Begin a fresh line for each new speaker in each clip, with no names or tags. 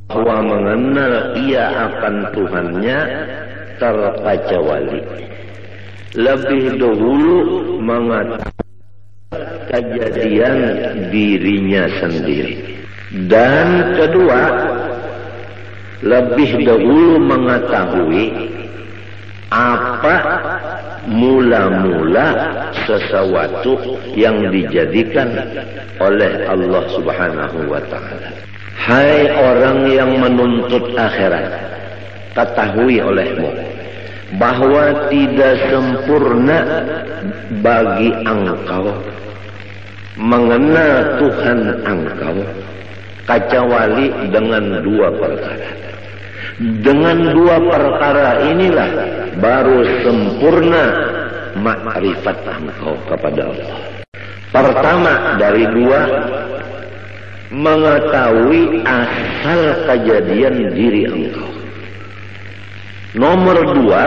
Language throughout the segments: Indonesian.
bahwa mengenal ia akan Tuhannya terkecuali. Lebih dahulu mengatakan kejadian dirinya sendiri. Dan kedua, lebih dahulu mengetahui apa mula-mula sesuatu yang dijadikan oleh Allah Subhanahu wa ta'ala. Hai orang yang menuntut akhirat, ketahui olehmu bahwa tidak sempurna bagi engkau mengenal Tuhan engkau kecuali dengan dua perkara. Dengan dua perkara inilah baru sempurna makrifat engkau kepada Allah. Pertama dari dua, mengetahui asal kejadian diri engkau. Nomor dua,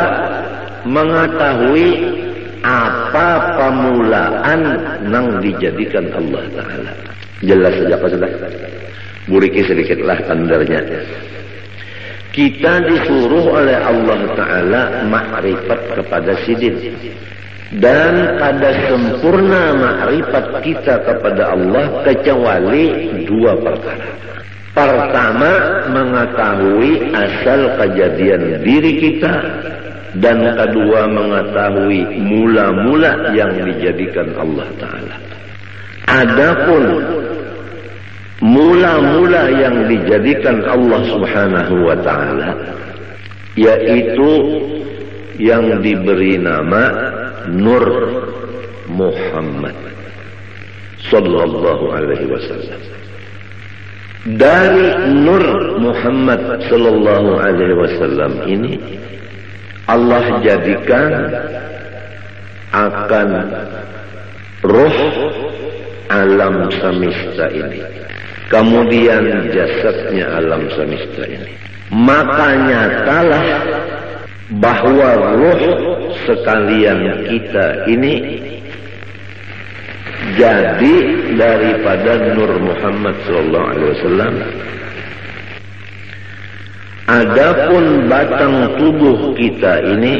mengetahui apa pemulaan yang dijadikan Allah Ta'ala. Jelas saja Pak Sudah. Buriki sedikitlah tandarnya. Kita disuruh oleh Allah Ta'ala makrifat kepada sidin. Dan pada sempurna makrifat kita kepada Allah kecuali dua perkara. Pertama, mengetahui asal kejadian diri kita. Dan kedua, mengetahui mula-mula yang dijadikan Allah Ta'ala. Adapun mula-mula yang dijadikan Allah Subhanahu wa ta'ala, yaitu yang diberi nama Nur Muhammad sallallahu alaihi wasallam. Dari Nur Muhammad sallallahu alaihi wasallam ini Allah jadikan akan ruh alam semesta ini, kemudian jasadnya alam semesta ini. Maka nyatalah bahwa ruh sekalian kita ini jadi daripada Nur Muhammad sallallahu alaihi wasallam. Adapun batang tubuh kita ini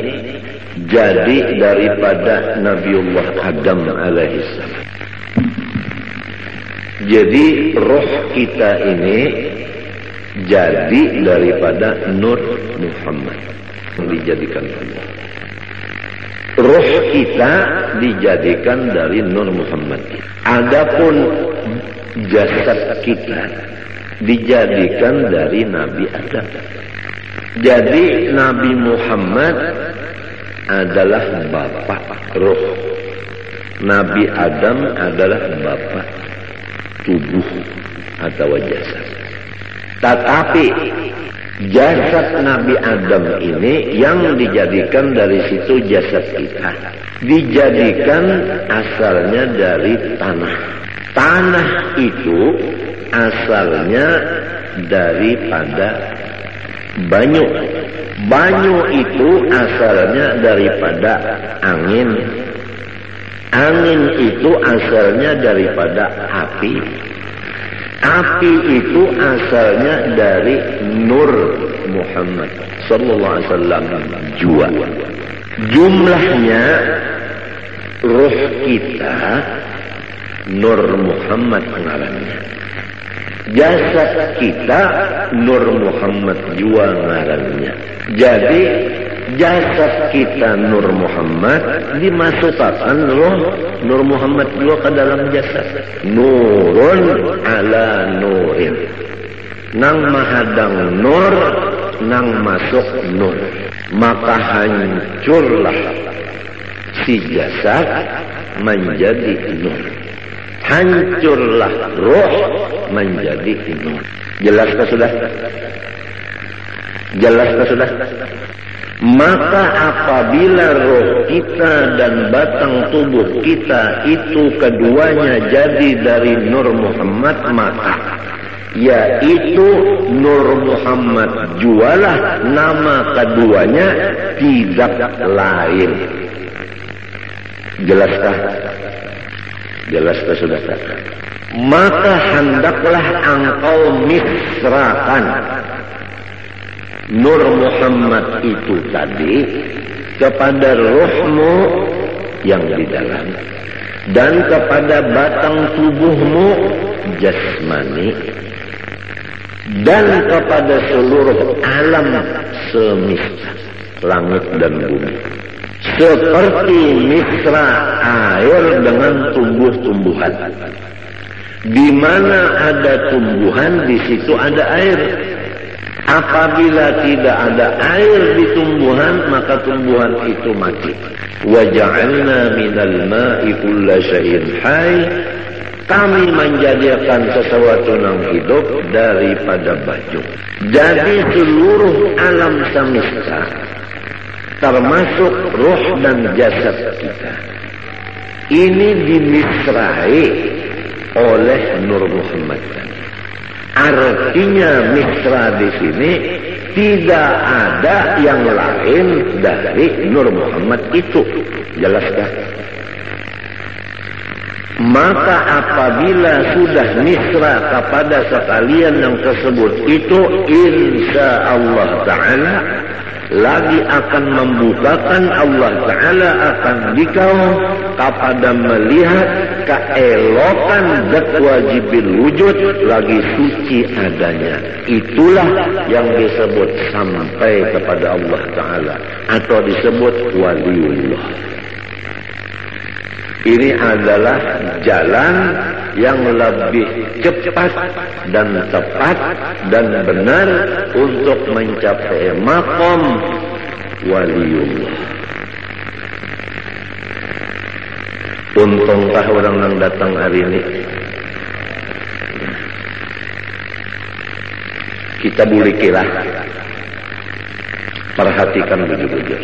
jadi daripada Nabiullah Adam alaihissalam. Jadi roh kita ini jadi daripada Nur Muhammad yang dijadikan Allah. Roh kita dijadikan dari Nur Muhammad. Adapun jasad kita dijadikan dari Nabi Adam. Jadi Nabi Muhammad adalah bapak roh. Nabi Adam adalah bapak tubuh atau jasad. Tetapi jasad Nabi Adam ini yang dijadikan dari situ jasad kita, dijadikan asalnya dari tanah. Tanah itu asalnya daripada banyu. Banyu itu asalnya daripada angin. Angin itu asalnya daripada api. Api itu asalnya dari Nur Muhammad sallallahu alaihi wasallam jua. Jumlahnya ruh kita Nur Muhammad ngarannya. Jasad kita Nur Muhammad jua ngarannya. Jadi jasad kita Nur Muhammad dimasukkan roh Nur Muhammad juga ke dalam jasad. Nurun ala nurin. Nang mahadang nur, nang masuk nur. Maka hancurlah si jasad menjadi nur. Hancurlah roh menjadi nur. Jelaskah sudah? Jelaskah sudah? Maka apabila roh kita dan batang tubuh kita itu keduanya jadi dari Nur Muhammad, maka yaitu Nur Muhammad jualah nama keduanya, tidak lain. Jelaskah? Jelaskah sudah? maka hendaklah engkau misrakan Nur Muhammad itu tadi kepada ruhmu yang di dalam dan kepada batang tubuhmu jasmani dan kepada seluruh alam semesta langit dan bumi, seperti misra air dengan tumbuh-tumbuhan. Di mana ada tumbuhan, di situ ada air. Apabila tidak ada air di tumbuhan, maka tumbuhan itu mati. Wa ja'alna minal ma'i kulla syai'in hayy. Kami menjadikan sesuatu yang hidup daripada baju. Jadi seluruh alam semesta, termasuk roh dan jasad kita, ini dimisrai oleh Nur Muhammad. Artinya misra di sini tidak ada yang lain dari Nur Muhammad itu. Jelaskan? Maka apabila sudah misra kepada sekalian yang tersebut itu, insya Allah Ta'ala lagi akan membukakan Allah Ta'ala akan dikau kepada melihat keelokan zat wajibil wujud lagi suci adanya. Itulah yang disebut sampai kepada Allah Ta'ala atau disebut waliullah. Ini adalah jalan yang lebih cepat dan tepat dan benar untuk mencapai maqam waliullah. Untungkah orang yang datang hari ini? Kita boleh kira. Perhatikan bujur-bujur.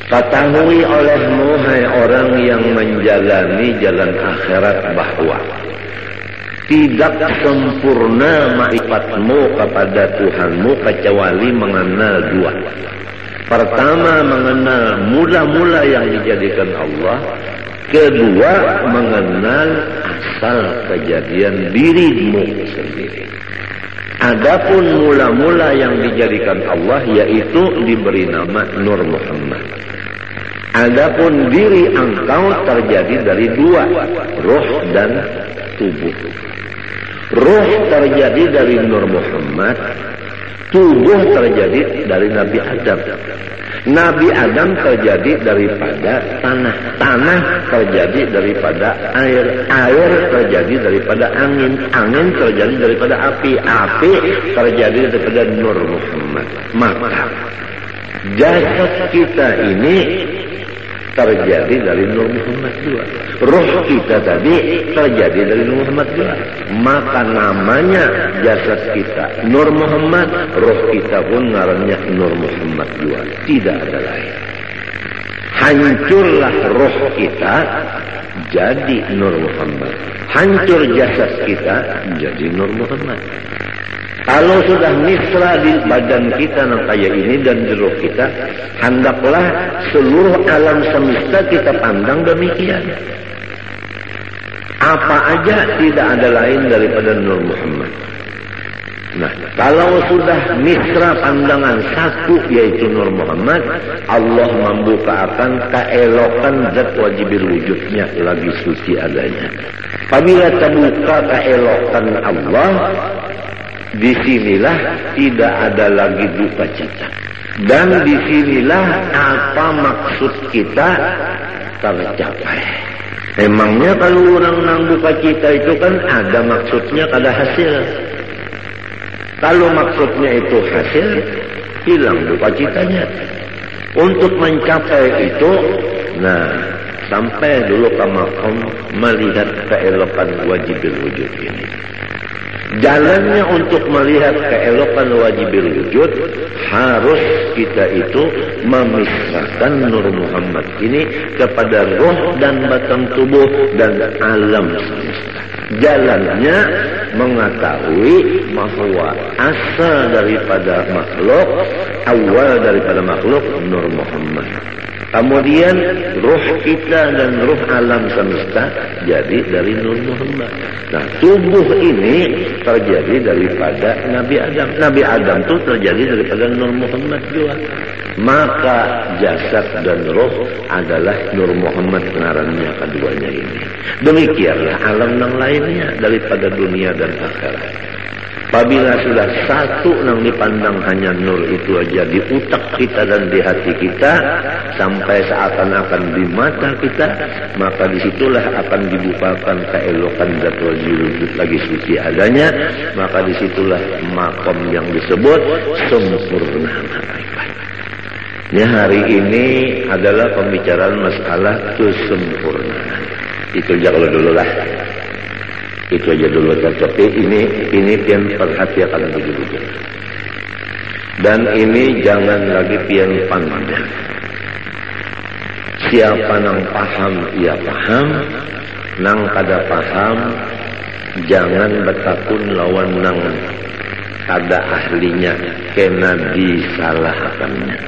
Ketahui olehmu, hai orang yang menjalani jalan akhirat, bahwa tidak sempurna ma'rifatmu kepada Tuhanmu kecuali mengenal dua. Pertama, mengenal mula-mula yang dijadikan Allah. Kedua, mengenal asal kejadian dirimu sendiri. Adapun mula-mula yang dijadikan Allah yaitu diberi nama Nur Muhammad. Adapun diri engkau terjadi dari dua, roh dan tubuh. Roh terjadi dari Nur Muhammad, tubuh terjadi dari Nabi Adam. Nabi Adam terjadi daripada tanah, tanah terjadi daripada air, air terjadi daripada angin, angin terjadi daripada api, api terjadi daripada Nur Muhammad. Maka jasad kita ini terjadi dari Nur Muhammad juga. Roh kita tadi terjadi dari Nur Muhammad juga. Maka namanya jasad kita Nur Muhammad, roh kita pun ngarannya Nur Muhammad juga. Tidak ada lain. Hancurlah roh kita jadi Nur Muhammad. Hancur jasad kita jadi Nur Muhammad. Kalau sudah misra di badan kita yang kayak ini dan di roh kita, hendaklah seluruh alam semesta kita pandang demikian. Apa aja tidak ada lain daripada Nur Muhammad. Nah, kalau sudah misra pandangan satu yaitu Nur Muhammad, Allah membukakan keelokan zat wajibil wujudnya lagi suci adanya. Apabila terbuka keelokan Allah, disinilah tidak ada lagi duka cita. Dan disinilah apa maksud kita tercapai. Emangnya kalau orang nang duka cita itu kan ada maksudnya, ada hasil. Kalau maksudnya itu hasil, hilang duka citanya. Untuk mencapai itu, nah, sampai dulu ke maqam melihat keelokan wajibil wujud ini. Jalannya untuk melihat keelokan wajibil wujud, harus kita itu memisahkan Nur Muhammad ini kepada roh dan batang tubuh dan alam semesta. Jalannya mengetahui bahwa asal daripada makhluk, awal daripada makhluk Nur Muhammad. Kemudian ruh kita dan ruh alam semesta jadi dari Nur Muhammad. Nah, tubuh ini terjadi daripada Nabi Adam. Nabi Adam itu terjadi daripada Nur Muhammad juga. Maka jasad dan roh adalah Nur Muhammad pengarannya keduanya ini. Demikianlah alam yang lainnya daripada dunia dan akhirat. Apabila sudah satu yang dipandang hanya nur itu aja di utak kita dan di hati kita, sampai seakan-akan di mata kita, maka disitulah akan dibukakan keelokan zat wujud lagi suci adanya, maka disitulah makom yang disebut sempurna makrifat. Ya, hari ini adalah pembicaraan masalah kesempurnaan. Itu jangan dulu lah. Itu aja dulu, tapi ini pian perhatikan begitu. Dan ini jangan lagi pian pandang. Siapa nang paham ia paham, nang kada paham jangan bertakun lawan nang kada ahlinya, kena disalahkannya.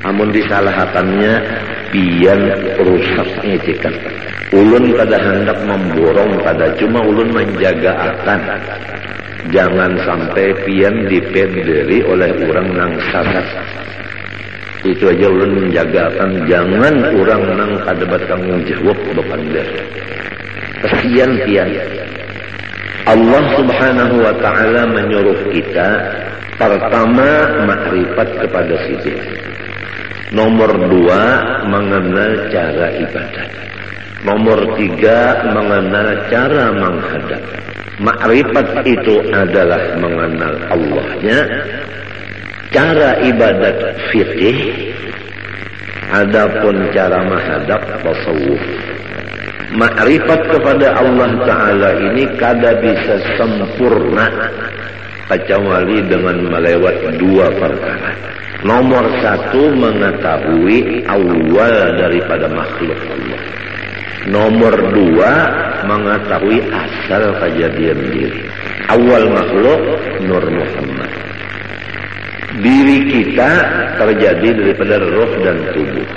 Amun disalahkannya pian rusaknya cekan. Ulun kada hendak memborong, kada cuma ulun menjaga akan jangan sampai pian dipenderi oleh orang nang sasat. Itu aja ulun menjaga akan jangan orang nang kada bertanggung jawab bepander. Kesian pian. Allah Subhanahu wa taala menyuruh kita pertama makrifat kepada sisi. Nomor 2 mengenal cara ibadat. Nomor 3 mengenal cara menghadap. Makrifat itu adalah mengenal Allahnya. Cara ibadat fikih. Adapun cara menghadap tasawuf. Makrifat kepada Allah Ta'ala ini kada bisa sempurna kecuali dengan melewat 2 perkara. Nomor 1 mengetahui awal daripada makhluk Allah. Nomor 2 mengetahui asal kejadian diri. Awal makhluk Nur Muhammad. Diri kita terjadi daripada roh dan tubuh.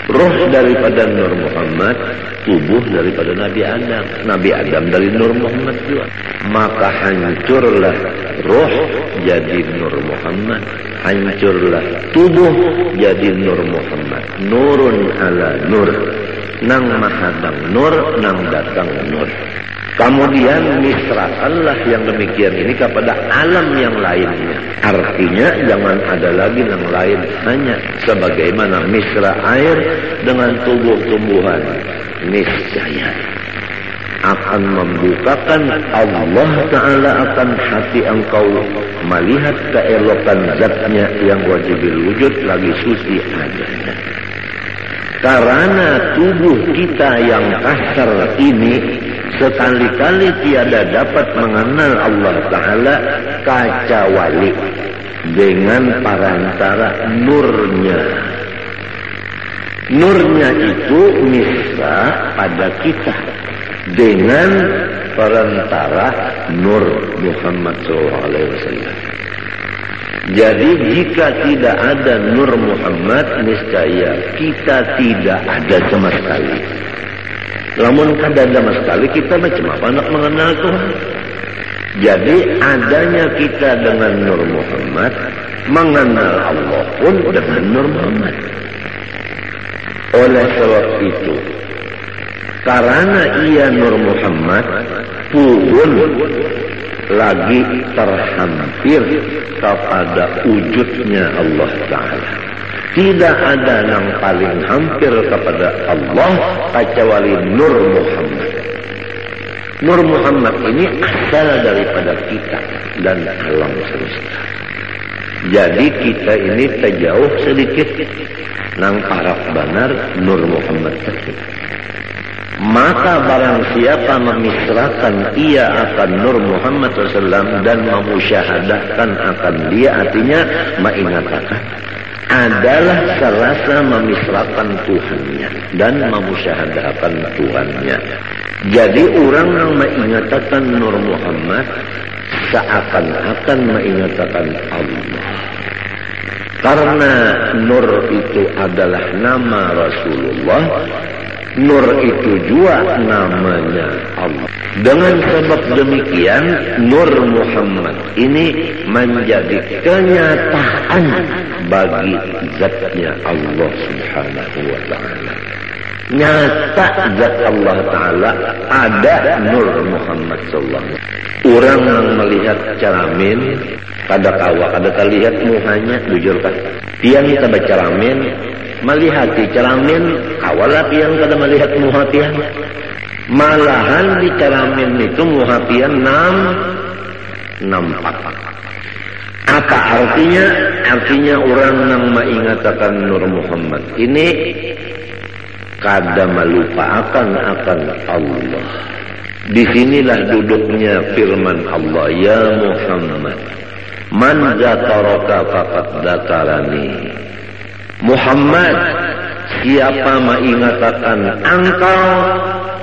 Roh daripada Nur Muhammad, tubuh daripada Nabi Adam. Nabi Adam dari Nur Muhammad juga. Maka hancurlah roh jadi Nur Muhammad. Hancurlah tubuh jadi Nur Muhammad. Nurun ala nur. Nang mahadang nur, nang datang nur. Kemudian misrakanlah yang demikian ini kepada alam yang lainnya. Artinya jangan ada lagi yang lain, hanya sebagaimana misra air dengan tubuh-tumbuhan. Niscaya akan membukakan Allah Ta'ala akan hati engkau melihat keelokan zatnya yang wajibil wujud lagi suci adanya. Karena tubuh kita yang kasar ini sekali-kali tiada dapat mengenal Allah Ta'ala kecuali dengan perantara nurnya. Nurnya itu misra pada kita dengan perantara Nur Muhammad SAW. Jadi jika tidak ada Nur Muhammad, niscaya kita tidak ada sama sekali. Namun kada ada sama sekali, kita macam apa nak mengenal Tuhan? Jadi adanya kita dengan Nur Muhammad, mengenal Allah pun dengan Nur Muhammad. Oleh sebab itu, karena ia Nur Muhammad pun lagi terhampir kepada wujudnya Allah Ta'ala. Tidak ada yang paling hampir kepada Allah kecuali Nur Muhammad. Nur Muhammad ini asal daripada kita dan alam semesta. Jadi kita ini terjauh sedikit nang paraf banar Nur Muhammad tersebut. Maka barang siapa memisrakan ia akan Nur Muhammad SAW dan memusyahadahkan akan dia, artinya mengingatkan, adalah serasa memisrakan Tuhannya dan memusyahadahkan Tuhannya. Jadi orang yang mengingatkan Nur Muhammad seakan-akan mengingatkan Allah. Karena Nur itu adalah nama Rasulullah, Nur itu juga namanya Allah. Dengan sebab demikian, Nur Muhammad ini menjadi kenyataan bagi zatnya Allah Subhanahu wa ta'ala. Nyata zat Allah Ta'ala ada Nur Muhammad sallallahu alaihi wasallam. Orang yang melihat cermin kada kawa kada terlihat muhanya, jujur kan? Tiang kita baca cermin, melihat di cermin kawalah tiang kada melihat muha tiang. Malahan di cermin itu muha tiang nampak. Apa artinya? Artinya orang yang mengingatkan Nur Muhammad ini kada melupakan akan Allah. Disinilah duduknya firman Allah, ya Muhammad, man zakaraka faqad zakarani. Muhammad, siapa mengingatkan engkau,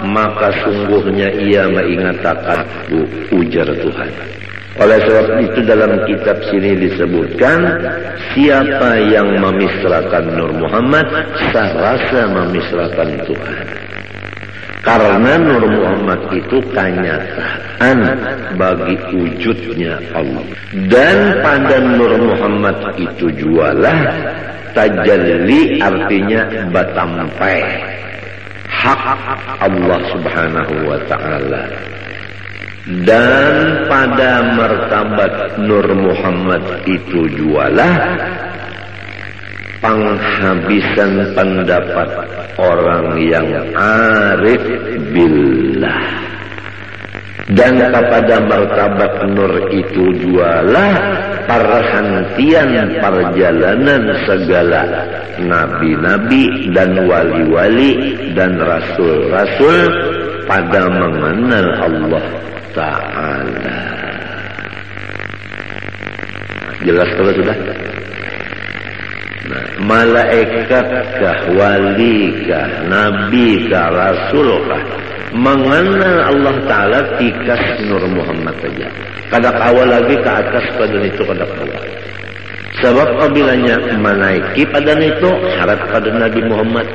maka sungguhnya ia mengingatkan ujar Tuhan. Oleh sebab itu dalam kitab sini disebutkan, siapa yang memisrakan Nur Muhammad, serasa memisrakan Tuhan. Karena Nur Muhammad itu kenyataan bagi wujudnya Allah. Dan pada Nur Muhammad itu jualah tajalli, artinya batampai hak Allah Subhanahu wa ta'ala. Dan pada martabat Nur Muhammad itu jualah penghabisan pendapat orang yang arif billah. Dan kepada martabat Nur itu jualah perhentian perjalanan segala nabi-nabi dan wali-wali dan rasul-rasul pada mengenal Allah Ta'ala. Jelas kalau sudah? Nah, malaikatkah, walikah, nabikah, rasulkah mengenal Allah Ta'ala tikas Nur Muhammad saja. Kada kawal lagi ke atas pada itu kada kawal. Sebab apabila menaiki pada itu syarat pada Nabi Muhammad.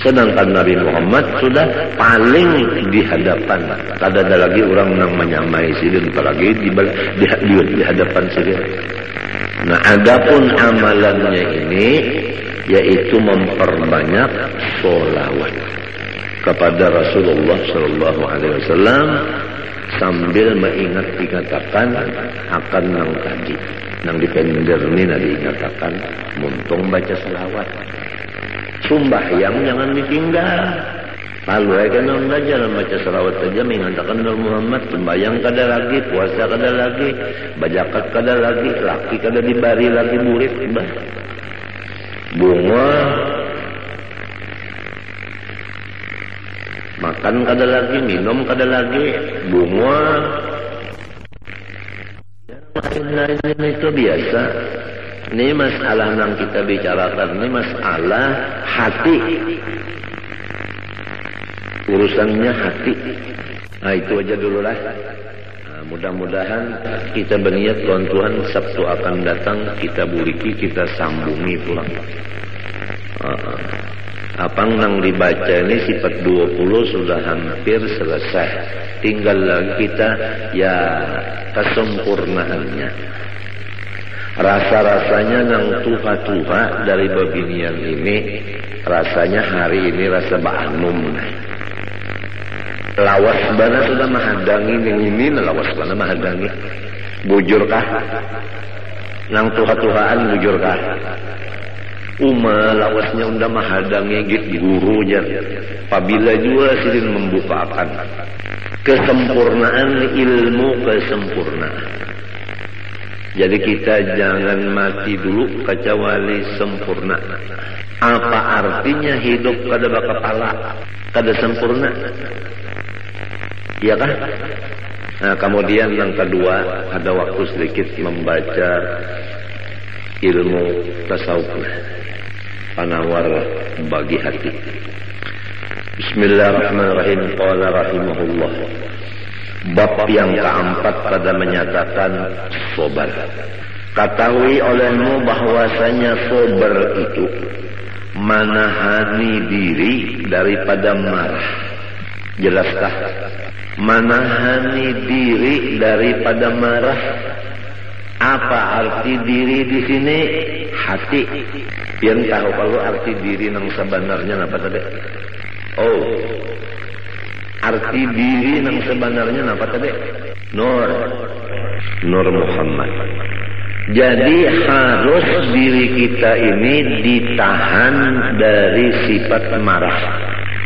Sedangkan Nabi Muhammad sudah paling di hadapan. Kada ada lagi orang yang menyamai sirin, apalagi di hadapan sirin. Nah, adapun amalannya ini yaitu memperbanyak sholawat kepada Rasulullah Sallallahu Alaihi Wasallam sambil mengingat dikatakan akan nang tadi, nang dipender ini nadi dikatakan muntung baca sholawat. Sumbahyang jangan ditinggal. Lalu kan orang belajar baca salawat saja mengatakan Nur Muhammad. Sembahyang kada lagi, puasa kada lagi, bajakat kada lagi, laki kada dibari lagi murid. Bunga makan kada lagi, minum kada lagi, bunga. Ini itu biasa. Ini masalah yang kita bicarakan, ini masalah hati. Urusannya hati. Nah, itu aja dulu lah. Nah, mudah-mudahan kita berniat Tuhan Sabtu akan datang kita buriki, kita sambungi pulang. Apa yang dibaca ini sifat 20 sudah hampir selesai. Tinggal lagi kita ya kesempurnaannya. Rasa-rasanya nang tuha-tuha dari babinian ini, rasanya hari ini rasa ba'anum. Lawas bana sudah menghadangi yang ini, lawas bana menghadangi. Bujurkah? Nang tuha-tuhaan bujurkah? Lawasnya unda menghadangi git guru aja. Apabila juga sidin membukakan kesempurnaan ilmu, kesempurnaan. Jadi kita jangan mati dulu kecuali sempurna. Apa artinya hidup kada bakapala, kada sempurna? Iya kan? Nah, kemudian yang kedua, ada waktu sedikit membaca ilmu tasawuf, penawar bagi hati. Bismillahirrahmanirrahim. Qala rahimahullah. Bab yang keempat pada menyatakan sobar. Ketahui olehmu bahwasanya sabar itu menahani diri daripada marah. Jelaskah? Menahani diri daripada marah. Apa arti diri di sini? Hati. Yang tahu kalau arti diri yang sebenarnya apa tadi? Oh, arti diri yang sebenarnya apa tadi? Nur Muhammad. Jadi harus diri kita ini ditahan dari sifat marah.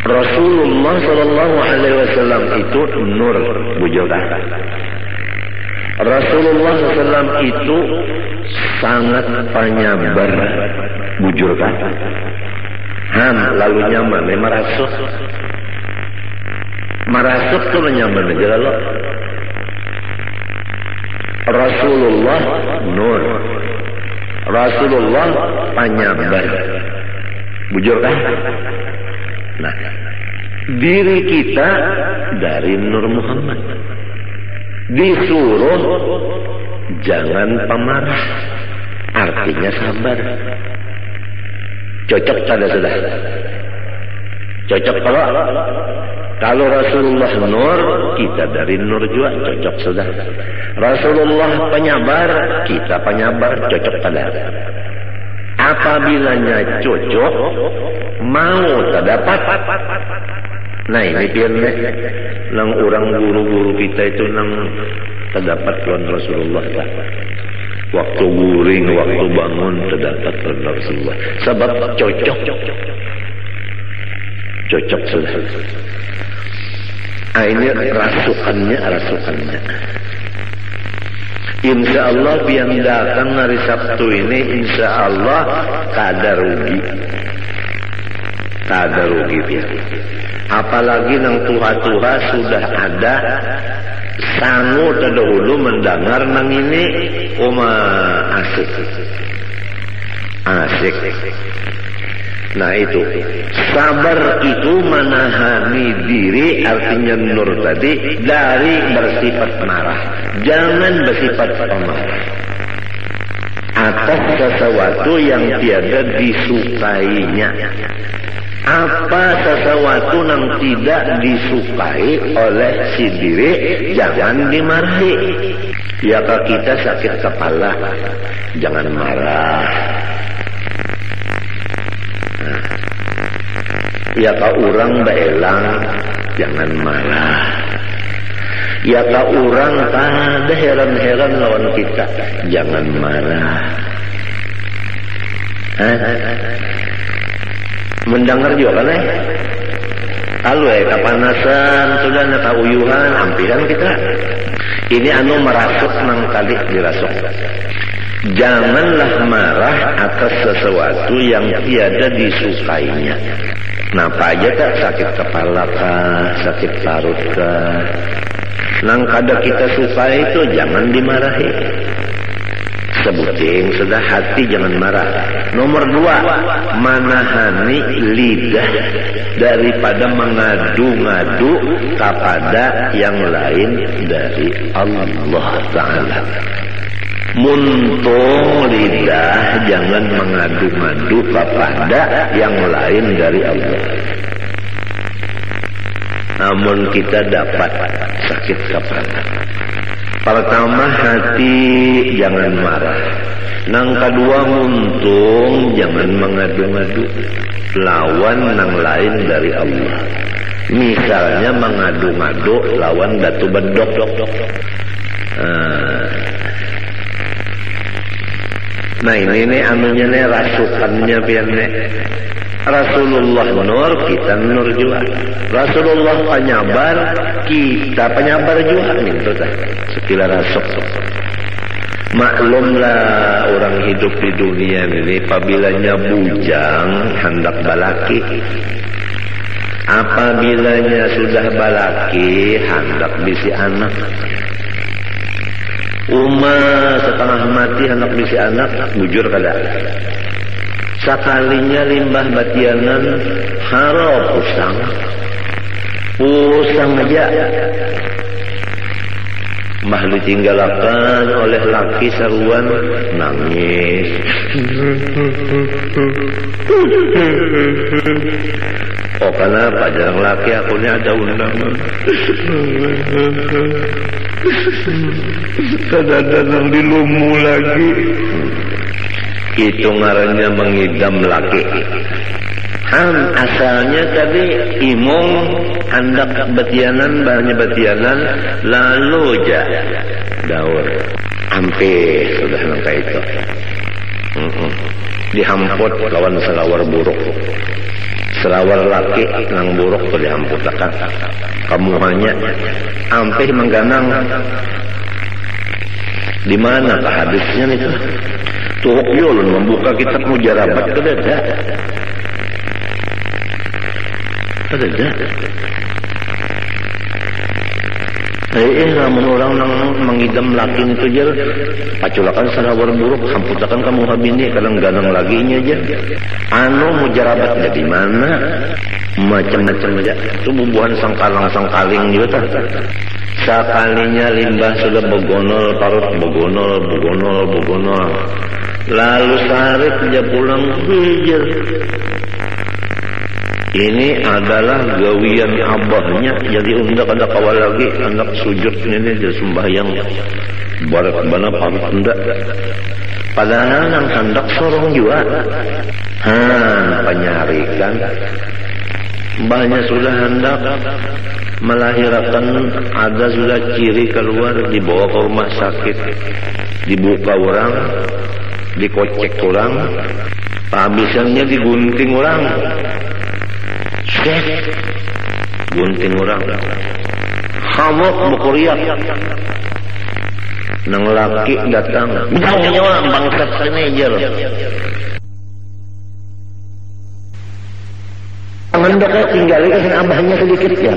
Rasulullah Shallallahu Alaihi Wasallam itu nur, bujurah. Rasulullah SAW itu sangat penyabar, bujurkan. Lalu nyaman, merasuk tuh nyaman aja lalu. Rasulullah nur, Rasulullah penyabar, bujurkan. Nah, diri kita dari Nur Muhammad disuruh jangan pemarah, artinya sabar. Cocok pada sudah. Cocok kalau Rasulullah nur, kita dari nur juga cocok sudah. Rasulullah penyabar, kita penyabar, cocok pada. Apabila cocok, mau terdapat. Nah ini biarlah nang orang guru-guru kita itu nang terdapat tuan Rasulullah lah. Waktu guring, waktu bangun terdapat tuan Rasulullah. Sebab cocok sudah. Ini rasukannya. Insya Allah yang datang hari Sabtu ini, insya Allah kada rugi dia. Apalagi nang tuha-tuha sudah ada sangu terdahulu mendengar nang ini, asik. Nah itu sabar itu menahani diri, artinya nur tadi, dari bersifat marah. Jangan bersifat pemarah atas sesuatu yang tiada disukainya. Apa sesuatu yang tidak disukai oleh si diri, jangan dimarahi. Ya kalau kita sakit kepala, jangan marah. Ya kalau orang beelang, jangan marah. Ya kalau orang ada heran-heran lawan kita, jangan marah. Mendengar juga kan kalau kepanasan sudah kauyuhan ampiran kita ini merasuk nang kali dirasuk. Janganlah marah atas sesuatu yang tiada disukainya. Napa aja tak sakit kepala kah, sakit parut kah, nang kada kita sukai itu jangan dimarahi. Sebutin sudah, hati jangan marah. Nomor 2, menahani lidah daripada mengadu-ngadu kepada yang lain dari Allah Ta'ala. Muntung lidah jangan mengadu-ngadu kepada yang lain dari Allah. Namun kita dapat sakit kepala. Pertama, hati jangan marah. Nang kedua, muntung jangan mengadu-ngadu lawan nang lain dari Allah. Misalnya mengadu-ngadu lawan datu bedok. Nah ini anunya nih, rasukannya biarnya. Rasulullah nur, kita nur juga. Rasulullah penyabar, kita penyabar juga. Itu dah sekila rasuk. Maklumlah orang hidup di dunia ini, apabila bujang hendak balaki, apabila sudah balaki hendak bisi anak. Setengah mati hendak bisi anak, bujur kada. Sekalinya limbah batianan harap pusang aja. mah ditinggalakan oleh laki saruan nangis. Oh kenapa jarang laki aku ini ada undangan. Kadang-kadang dilumu lagi. Itu ngarannya mengidam laki. Asalnya tadi imong hendak betianan banyak betianan lalu aja daur hampir sudah nangka itu dihamput lawan selawar buruk selawar laki nang buruk tuh dihamputakan kamu hanya hampir mengganang di mana hadisnya itu tuh yulun membuka kitab mujarabat kedada ada. Namun orang nang mengidam laki itu aja, paculakan selawar buruk, hamputakan kamu habini, kadang ganang laginya aja. Mujarabat di mana? Macam-macam aja. Itu bubuhan sangkaling juga tak. Sekalinya limbah sudah begonol, parut begonol. Lalu sehari dia pulang hijau. Ini adalah gawian abahnya. Jadi undak ada kawal lagi anak sujud ini dia sembahyang barat bana parut undak. Padahal nang hendak sorong juga. Penyarikan. Mbahnya sudah hendak melahirkan, ada sudah ciri keluar, dibawa ke rumah sakit, dibuka orang, dikocek orang, habisannya digunting orang. Gunting orang hamok bukuriak nang laki datang bidangnya orang bangsat senejer tangan dekat tinggal kasih abahnya sedikit ya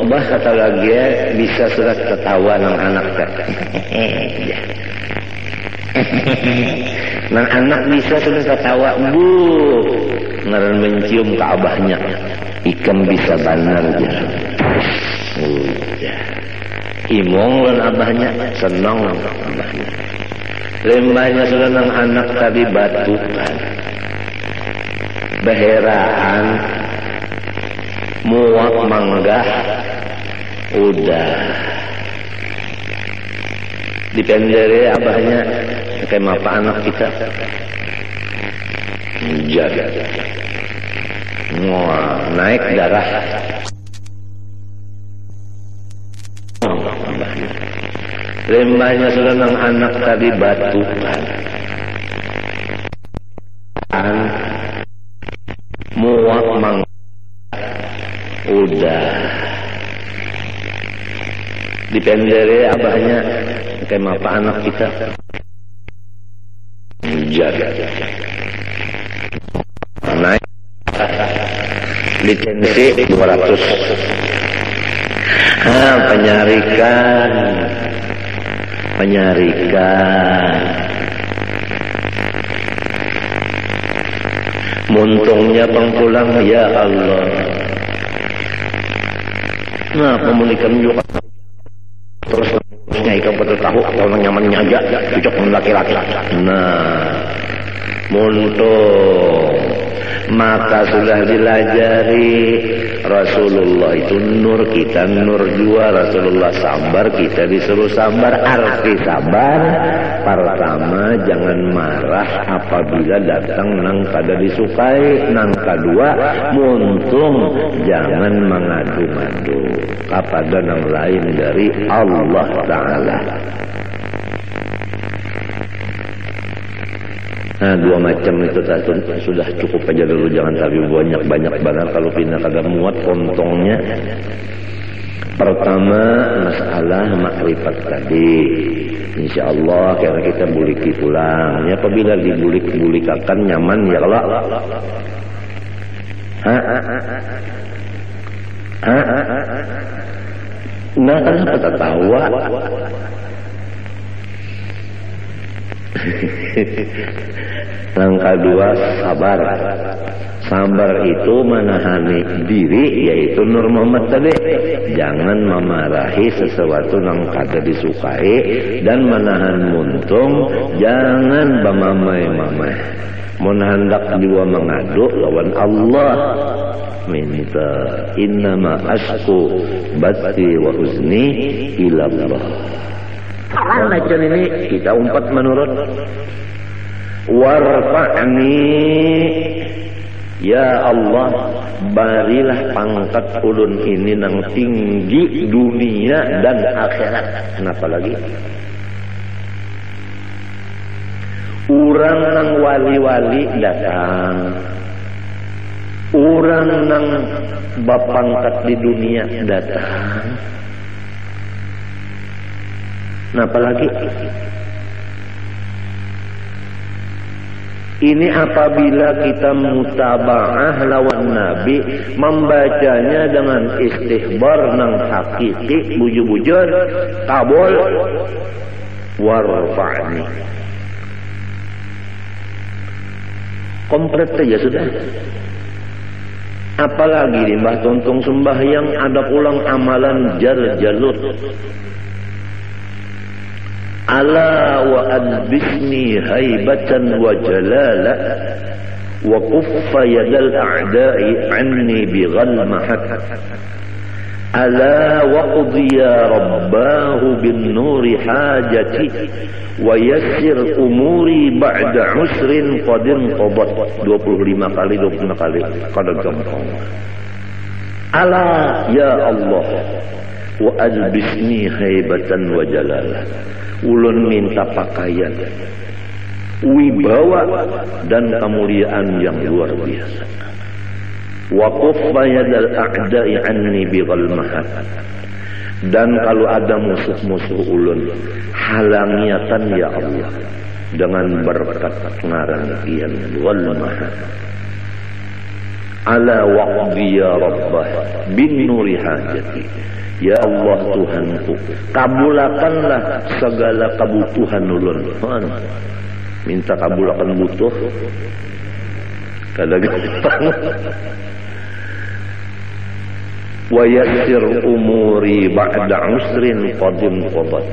Bah kata lagi bisa surat ketawa nang anak nang anak bisa sudah ketawa bu ngaran mencium ke abahnya ikan bisa banar ya imong lan abahnya senang abahnya lembahnya sudah nang anak tadi batukan beheraan muak manggah udah dipendere abahnya kayak apa anak kita jaga naik darah lembahnya sudah nang anak tadi batukan muak manggah udah dipendere abahnya kayak apa anak kita jaga naik di tensi 200 penyarikan muntungnya pengpulang ya Allah. Nah, pemulikan juga terus ikan pada tahu kalau nyamannya aja cocok dengan laki-laki. Nah, muntung maka sudah dilajari Rasulullah itu nur, kita nur jua. Rasulullah sabar, kita disuruh sabar. Arti sabar pertama jangan marah apabila datang nang kada disukai, nang kedua muntung jangan mengadu-ngadu kepada nang lain dari Allah Ta'ala. Nah, dua macam itu sudah cukup aja dulu, jangan tapi banyak banget kalau pindah kada muat kontongnya. Pertama masalah makrifat tadi, insya Allah karena kita buliki pulang ya, apabila dibulik-bulikakan nyaman ya kalau nah kan apa tahu Langkah dua, sabar. Sabar itu menahani diri, yaitu Nur Muhammad tadi. Jangan memarahi sesuatu yang kada disukai, dan menahan muntung, jangan bamamai-mamai. Mun hendak jiwa mengadu lawan Allah, minta innama asku bati wa huzni ila Allah. Macam ini kita umpat menurut warfa'ni, ya Allah, barilah pangkat ulun ini nang tinggi dunia dan akhirat. Kenapa lagi? Urang nang wali-wali datang, urang nang bapangkat di dunia datang. Kenapa lagi? Ini apabila kita mutaba'ah lawan Nabi, membacanya dengan istihbar nang hakiki, bujur-bujur, kabul, warfa'ni. Komplit saja sudah. Apalagi di mbah tuntung sembahyang ada pulang amalan jar-jalut. Ala wa adbisni haibatan wa jalala wa kuffa yadal a'da'i anni bighalmahat. Ala wa qudiya rabbahu bin nuri hajati wa yassir umuri ba'da usrin qadin qabat. 25 kali kada gampang. Ala ya Allah wa adbisni haibatan wa jalala. Ulun minta pakaian wibawa dan kemuliaan yang luar biasa. Wa kuffa yadal a'da'i anni bighalmahat. Dan kalau ada musuh-musuh ulun, halangiatan ya Allah dengan berkat ngarangian ghalmahat. Ala waqdi ya rabbah bin nuri hajati. Ya Allah Tuhanku, kabulakanlah segala kebutuhan ulun. Minta kabulakan butuh kada gampang. Wa yassir umuri ba'da usrin qadim qabat.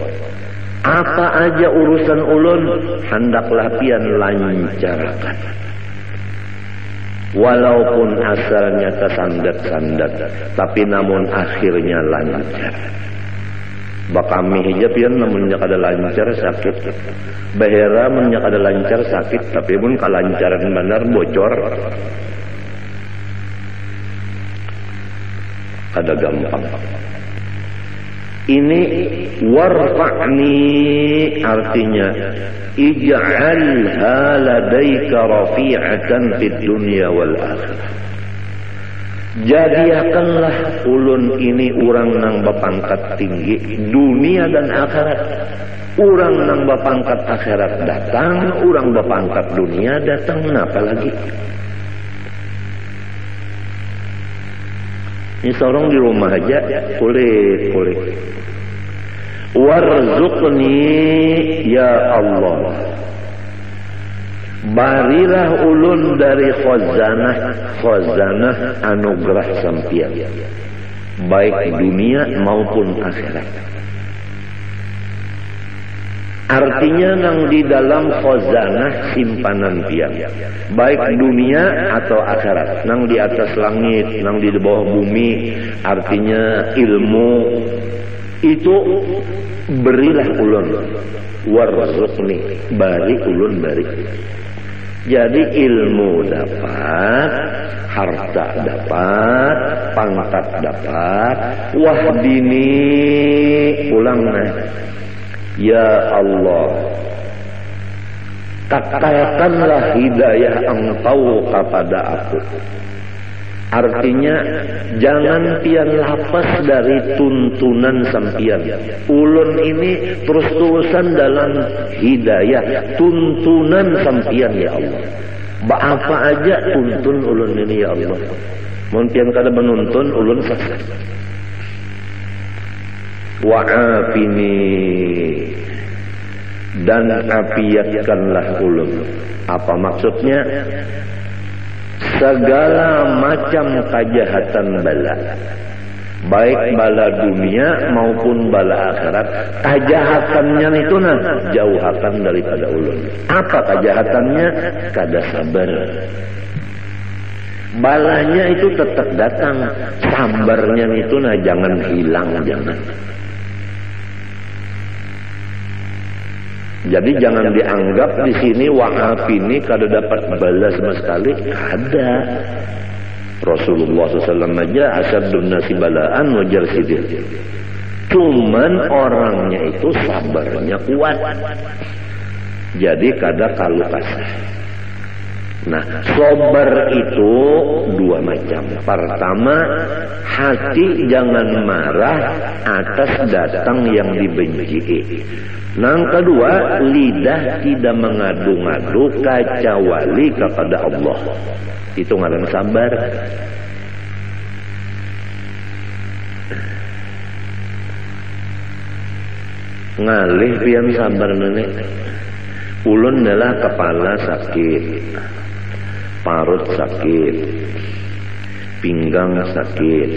Apa aja urusan ulun hendaklah pian lancarkan. Walaupun asalnya tersandat-sandat, tapi namun akhirnya lancar. Bakami hijab ya namunnya kada lancar sakit. Bahera munnya kada lancar sakit, tapi pun kalancaran benar bocor. Kada gampang. Ini warfa'ni artinya ij'alha ladaika rafi'atan fid dunya wal akhirah. Jadikanlah ulun ini urang nang bapangkat tinggi dunia dan akhirat. Urang nang bapangkat akhirat datang, urang bapangkat dunia datang, apa lagi? Ini seorang di rumah aja kulit. Warzuqni ya Allah, barilah ulun dari khazanah anugerah sampian, baik dunia maupun akhirat. Artinya nang di dalam khazanah simpanan pian, baik dunia atau akhirat, nang di atas langit, nang di bawah bumi. Artinya ilmu itu berilah ulun, warzuqni, bari ulun bari. Jadi ilmu dapat, harta dapat, pangkat dapat, wahdini ulangna. Ya Allah, katakanlah hidayah Engkau kepada aku. Artinya jangan pian lapas dari tuntunan sampian. Ulun ini terus-terusan dalam hidayah, tuntunan sampian ya Allah. Apa aja tuntun ulun ini ya Allah. Mun pian kada menuntun ulun sesat. Wa'afini dan afiatkanlah ulun. Apa maksudnya? Segala macam kejahatan bala, baik bala dunia maupun bala akhirat, kejahatannya itu jauhakan daripada ulun. Apa kejahatannya? Kada sabar. Balanya itu tetap datang, sabarnya itu jangan hilang, jangan. Jadi jangan dianggap di sini wa'af ini kada dapat balas sama sekali. Kada. Rasulullah SAW aja asyadun nasi balaan wajar sidir. Cuman orangnya itu sabarnya kuat. Jadi kada kalu kasah. Nah, sabar itu dua macam. Pertama, hati jangan marah atas datang yang dibenci. Yang kedua, lidah tidak mengadu-ngadu kecuali kepada Allah. Itu ngaran sabar. Ngalih pian sabar nenek. Ulun adalah kepala sakit, parut sakit, pinggang sakit,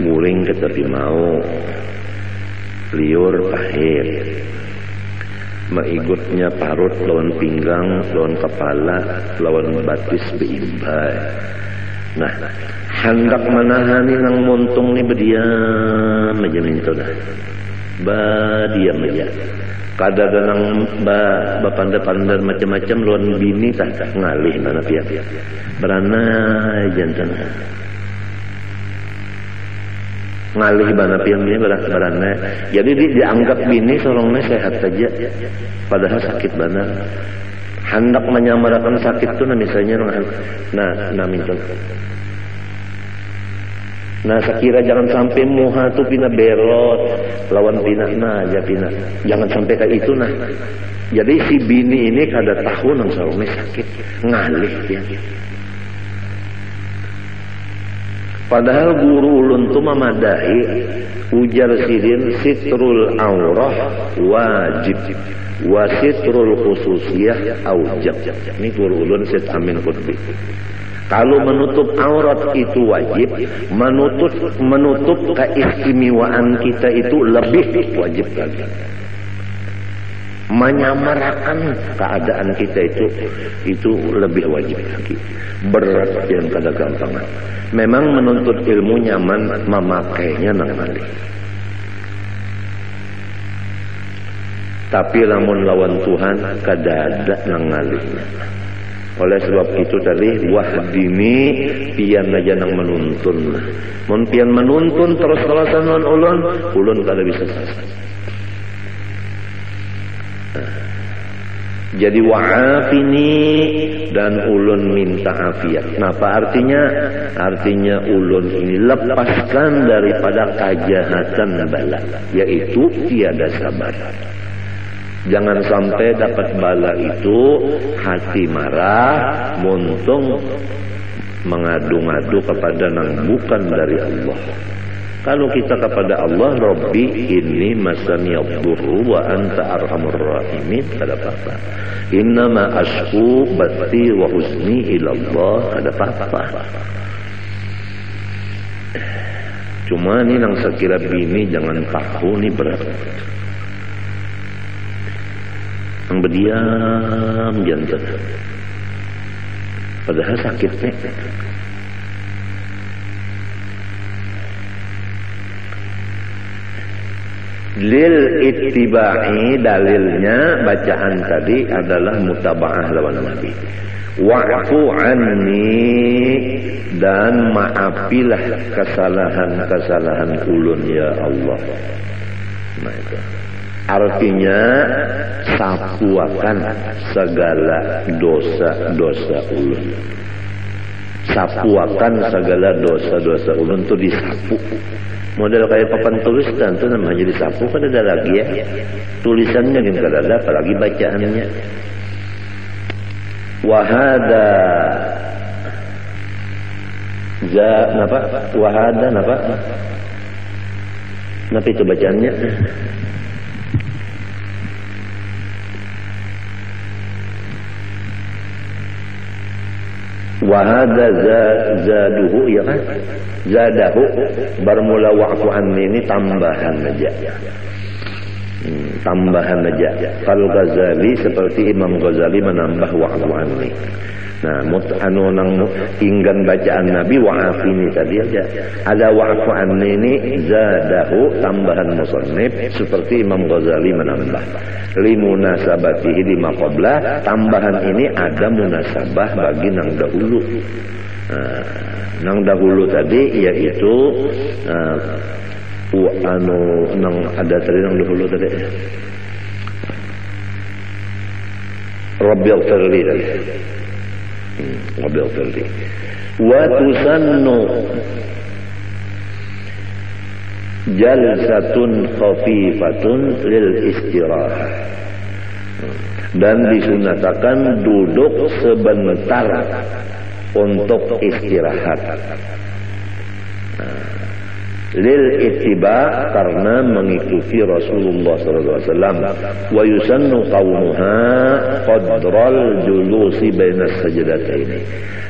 guring ke tepi mau, liur pahit, maigutnya parut lawan pinggang, lawan kepala, lawan batis beimbai. Nah, hendak menahani nang montung ni berdiam aja minta dah. Diam aja. Kadang-kadang bapanda-panda macam-macam lawan bini tak ngalih mana pihak. Berana jantan. Ngalih bana piang dia berana. Jadi dianggap bini sorongnya sehat saja, padahal sakit benar. Hendak menyamarakan sakit tu misalnya minta. Nah, sekira jangan sampai muha tu pina berot lawan pina aja pina. Jangan sampai kayak itu nah. Jadi si bini ini kada tahu nang sorongnya sakit, ngalih dia. Padahal guru ulun tu memadahi ujar sidin sitrul aurah wajib wa sitrul khususiyah aujab. Ini guru ulun Syed Amin Qutbi. Kalau menutup aurat itu wajib, menutup keistimewaan kita itu lebih wajib lagi. Menyamarakan keadaan kita itu lebih wajib lagi. Berat yang kada gampangan. Memang menuntut ilmu nyaman, memakainya nang malih. Tapi lamun lawan Tuhan kada ada nang malihnya. Oleh sebab itu tadi wahdini pian aja nang menuntun. Mun pian menuntun terus-terusan ulun kada bisa selesai. Jadi wa'afini dan ulun minta afiat. Apa artinya? Artinya ulun ini lepaskan daripada kejahatan bala, yaitu tiada sabar. Jangan sampai dapat bala itu hati marah, muntung mengadu-ngadu kepada nang bukan dari Allah. Kalau kita kepada Allah, Rabbi inni masani yadurru wa anta arhamur rahimin, kada apa-apa. Innama ashku bathi wa huzni ilallah, kada apa-apa. Cuma ni nang sekira bini jangan tahu ni berat. Yang berdiam jantan. Padahal sakitnya. Lil ittiba'i, dalilnya bacaan tadi adalah mutaba'ah lawan Nabi. Wa'fu anni, dan maafilah kesalahan-kesalahan ulun ya Allah. Nah itu. Artinya sapuakan segala dosa-dosa ulun. Sapuakan segala dosa-dosa ulun itu disapu. Model kayak papan tulisan itu namanya disapu, kan ada lagi ya. Tulisannya kan kada ada, apalagi bacaannya. Wahada Wahada napa itu bacaannya? Wa hadza zaduhu ya kan? Zadahu bermula wa'fu anni ini tambahan aja. Tambahan aja. Kalau Ghazali seperti Imam Ghazali menambah wa'fu anni. Nah, nang inggan bacaan Nabi wa'afini tadi aja. Ada wa'fu anni ini zadahu tambahan musannif seperti Imam Ghazali menambah. Limunasabatihi lima qabla, tambahan ini ada munasabah bagi nang dahulu. Nang dahulu tadi yaitu nang ada tadi nang dahulu tadi. Rabbil firli tadi. Rabbil firli. Wa tusannu jalsatun khafifatun lil istirahah. Dan disunatakan duduk sebentar untuk istirahat. Lil ittiba karena mengikuti Rasulullah SAW. Wa yusannu qawmuha qadral julusi bainas sajdataini.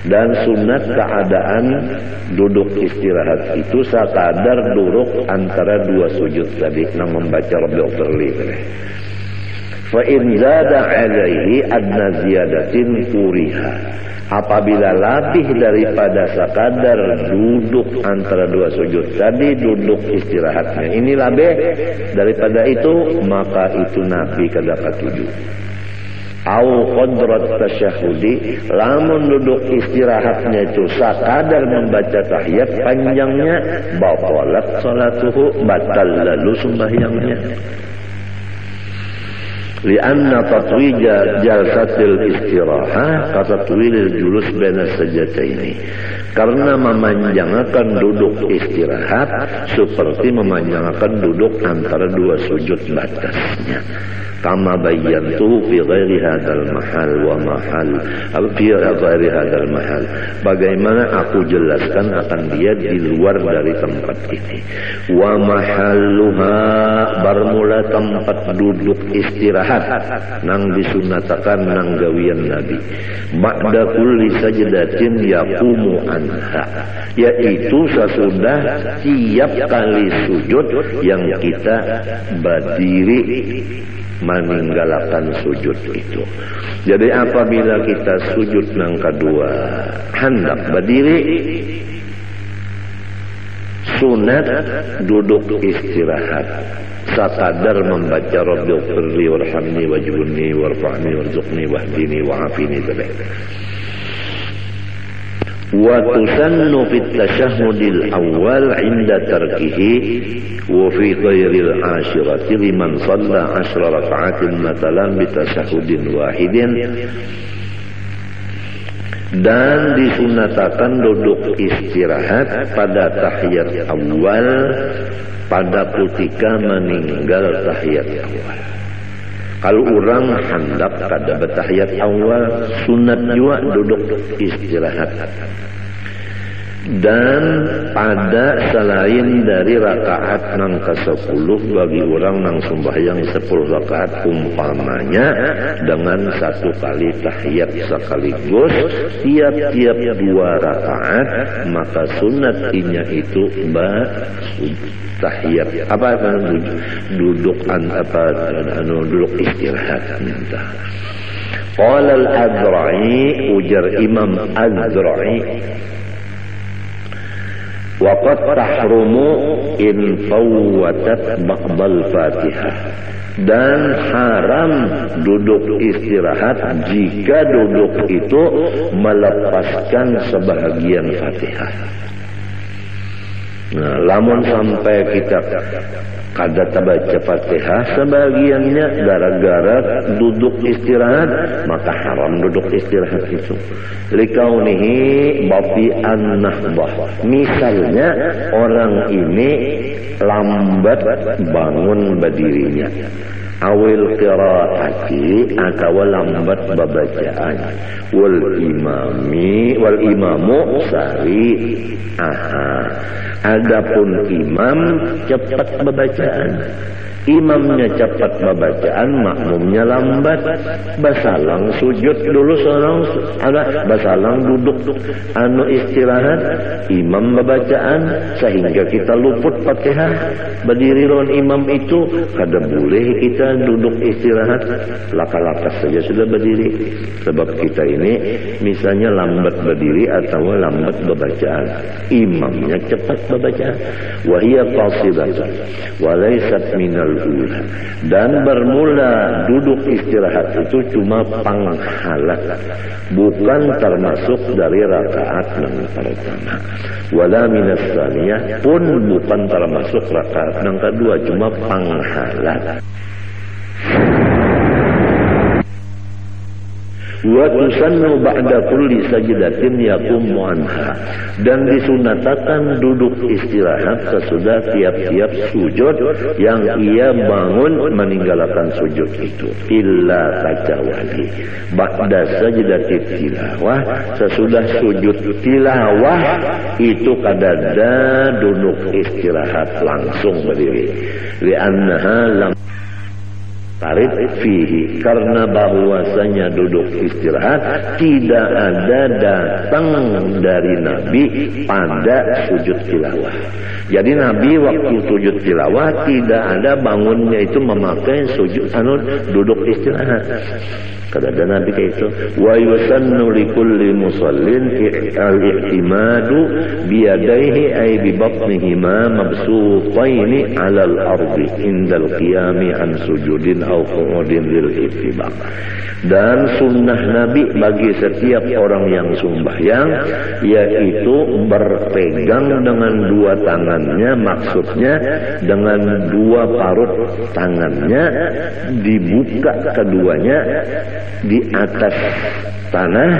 Dan sunat keadaan duduk istirahat itu sekadar duduk antara dua sujud tadi nang membaca Rabbil firli. Fa in zada alaihi adna ziyadatin kuriha. Apabila lebih daripada sekadar duduk antara dua sujud tadi, duduk istirahatnya ini lebih daripada itu, maka itu Nabi kada katuju. Au qadrat tasyahudi, lamun duduk istirahatnya itu sekadar membaca tahiyat panjangnya, batalat salatuhu, batal lalu sembahyangnya. Lianna tatwija jalsatil istirahah katatwilil julus baina sajdataini. Karena memanjangkan duduk istirahat seperti memanjangkan duduk antara dua sujud batasnya. Kama bayyantu fi ghairi hadzal mahal wa mahal fi ghairi hadzal mahal. Bagaimana aku jelaskan akan dia di luar dari tempat ini. Wa mahalluha bermula tempat duduk istirahat nang disunatakan nang gawian Nabi. Ba'da kulli sajdatin yaqumu anha, yaitu sesudah tiap kali sujud yang kita berdiri meninggalkan sujud itu. Jadi apabila kita sujud nang kedua hendak berdiri, sunat duduk istirahat sekadar membaca Rabbil firli warhamni wajburni warfa'ni warzuqni wahdini wa'afini tadi. Wa tusannu fit tasyahhudil awwal 'inda tarkihi wa fi ghairil 'ashirati liman shalla 10 raka'atin matalan bi tasyahhudin wahidin. Dan disunatakan duduk istirahat pada tahiyat awal pada ketika meninggal tahiyat awal. Kalau orang hendak kada bertahiyat awal, sunat juga duduk istirahat. Dan pada selain dari rakaat nang ke-10 bagi orang nang sembahyang 10 rakaat umpamanya dengan satu kali tahiyat sekaligus tiap-tiap 2 rakaat, maka sunatnya itu tahiyat duduk duduk istirahat minta. Qala al-Azra'i, ujar Imam Az-Zra'i, waqad tahrumu in fawwatat ba'dal Fatihah, dan haram duduk istirahat jika duduk itu melepaskan sebahagian Fatihah. Nah, lamun sampai kita kada baca Fatihah sebagiannya gara-gara duduk istirahat, maka haram duduk istirahat itu. Likaunihi bati'an nahbah. Misalnya orang ini lambat bangun berdirinya, awil qiraati atau lambat babacaan, wal imamu sari. Adapun imam cepat bacaan, Imamnya cepat bacaan, makmumnya lambat. Basalang sujud dulu seorang, basalang duduk istirahat, imam bacaan sehingga kita luput Fatihah. Berdiri lawan imam itu kada boleh kita duduk istirahat, lakas-lakas saja sudah berdiri. Sebab kita ini misalnya lambat berdiri atau lambat bacaan, imamnya cepat bacaan. Wa hiya qasidatun wa laysat minal ula. Dan bermula duduk istirahat itu cuma panghalat, bukan termasuk dari rakaat yang pertama. Wala minas tsaniyah, pun bukan termasuk rakaat yang kedua, cuma panghalat. Wa tusannu ba'da kulli sajdatin yaqumu anha, dan disunatakan duduk istirahat sesudah tiap-tiap sujud yang ia bangun meninggalkan sujud itu. Illa kecuali ba'da sajdatit tilawah, sesudah sujud tilawah itu kadada duduk istirahat langsung berdiri. Li'annaha lam tarid fihi, karena bahwasanya duduk istirahat tidak ada datang dari Nabi pada sujud tilawah. Jadi Nabi waktu sujud tilawah tidak ada bangunnya itu memakai sujud duduk istirahat. Kada Nabi kayak itu. Wa yusannu likulli musallin al-i'timadu biyadaihi ay bi batnihima mabsutaini 'ala al-ardi indal qiyami an sujudin aw qu'udin lil ittiba'. Dan sunnah Nabi bagi setiap orang yang sembahyang yaitu berpegang dengan dua tangannya, maksudnya dengan dua parut tangannya dibuka keduanya di atas tanah,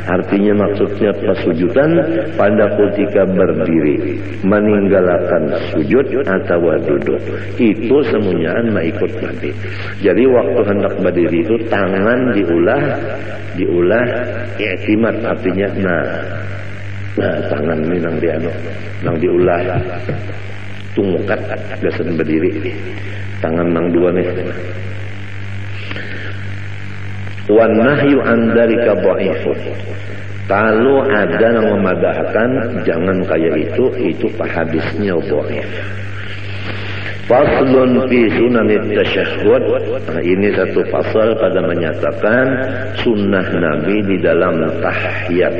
artinya maksudnya pasujudan pada ketika berdiri meninggalkan sujud atau duduk itu semuanya ikut Nabi. Jadi waktu hendak berdiri itu tangan diulah i'timad, artinya nah tangan ini nang diulah tungkat gasan berdiri, tangan nang dua nih. Wan nahyu an dzalika dhaifun. Kalau ada yang memadahkan jangan kayak itu hadisnya dhaif. Faslun fi sunanit tasyahhud. Nah, ini satu pasal pada menyatakan sunnah Nabi di dalam tahiyat.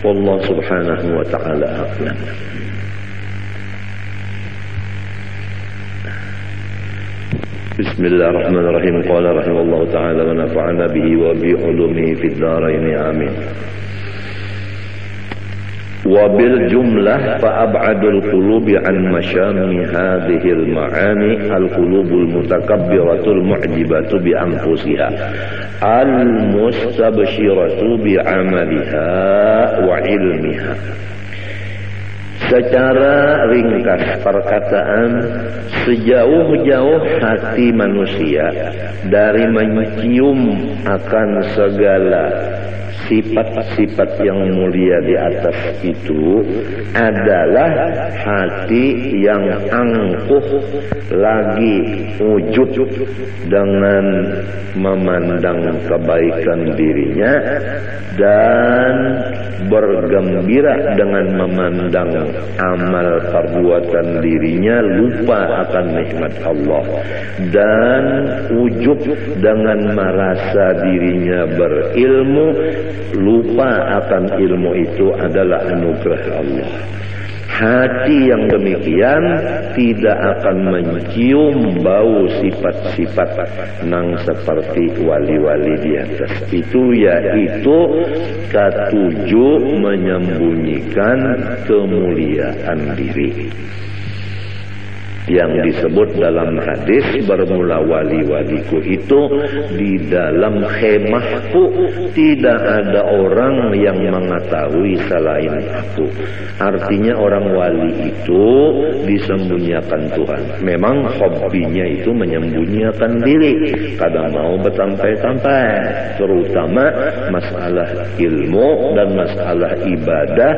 Wallahu subhanahu wa ta'ala a'lam. Bismillahirrahmanirrahim. Qala rahimallahu ta'ala wa nafa'ana bihi wa bi ulumihi fid dharain amin. Wa bil jumlah fa ab'adul qulubi an masyami hadhihi al ma'ani al qulubul mutakabbiratul mu'jibatu bi anfusiha al mustabshiratu bi 'amaliha wa ilmiha. Secara ringkas perkataan, sejauh-jauh hati manusia dari mencium akan segala sifat-sifat yang mulia di atas itu adalah hati yang angkuh lagi wujud dengan memandang kebaikan dirinya dan bergembira dengan memandang amal perbuatan dirinya, lupa akan nikmat Allah, dan wujud dengan merasa dirinya berilmu, lupa akan ilmu itu adalah anugerah Allah. Hati yang demikian tidak akan mencium bau sifat-sifat nang seperti wali-wali di atas itu, yaitu ketujuh menyembunyikan kemuliaan diri yang disebut dalam hadis, bermula wali-waliku itu di dalam khemahku tidak ada orang yang mengetahui selain aku. Artinya orang wali itu disembunyikan Tuhan. Memang hobinya itu menyembunyikan diri, kadang mau bersampai-sampai, terutama masalah ilmu dan masalah ibadah.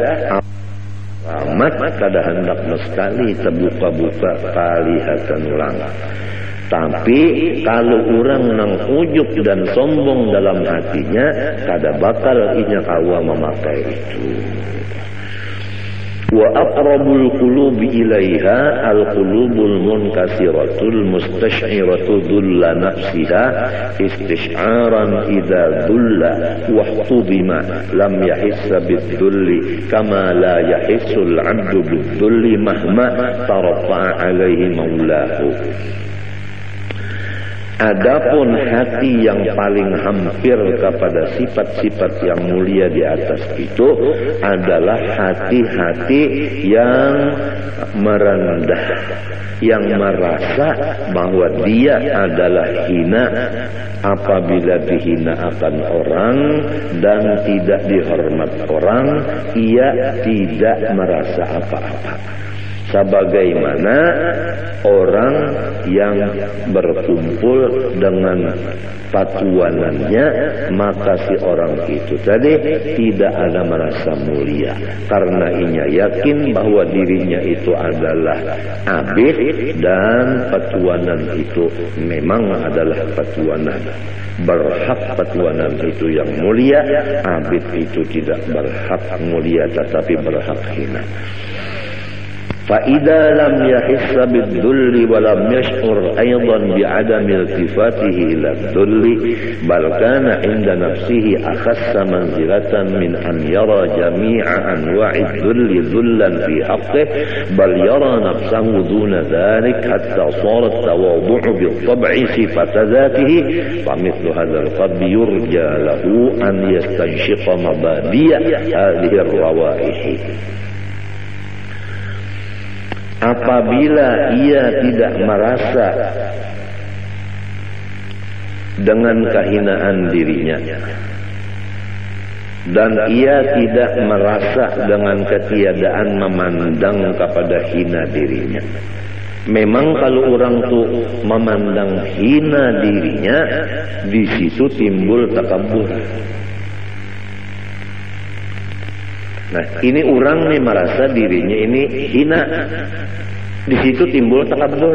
Amat kada hendak sekali terbuka-buka kalihatan ulang. Tapi kalau orang nang ujub dan sombong dalam hatinya, kada bakal inya kawa memakai itu. Wa aqrabul qulubi ilaiha al-qulubul munkasiratul mustash'iratu dhulla nafsiha istish'aran idza dhulla wahtudima lam yahissa bid-dhulli kama la yahissul 'abdu bid-dhulli mahma tarafa'a 'alaihi maulahu. Adapun hati yang paling hampir kepada sifat-sifat yang mulia di atas itu adalah hati-hati yang merendah, yang merasa bahwa dia adalah hina apabila dihina akan orang dan tidak dihormat orang, ia tidak merasa apa-apa. Sebagaimana orang yang berkumpul dengan patuanannya, maka si orang itu tadi tidak ada merasa mulia, karena inya yakin bahwa dirinya itu adalah abid dan patuanan itu memang adalah patuanan berhak. Patuanan itu yang mulia, abid itu tidak berhak mulia tetapi berhak hina. فإذا لم يحس بالذل ولم يشعر أيضا بعدم التفاته إلى الذل بل كان عند نفسه أخس منزلة من أن يرى جميع أنواع الذل ذلا في حقه بل يرى نفسه دون ذلك حتى صار التواضع بالطبع صفة ذاته فمثل هذا القلب يرجى له أن يستنشق مبادئ هذه الروائح. Apabila ia tidak merasa dengan kehinaan dirinya dan ia tidak merasa dengan ketiadaan memandang kepada hina dirinya. Memang kalau orang tuh memandang hina dirinya, di situ timbul takabur. Nah, ini orang nih merasa dirinya ini hina, di situ timbul takabur.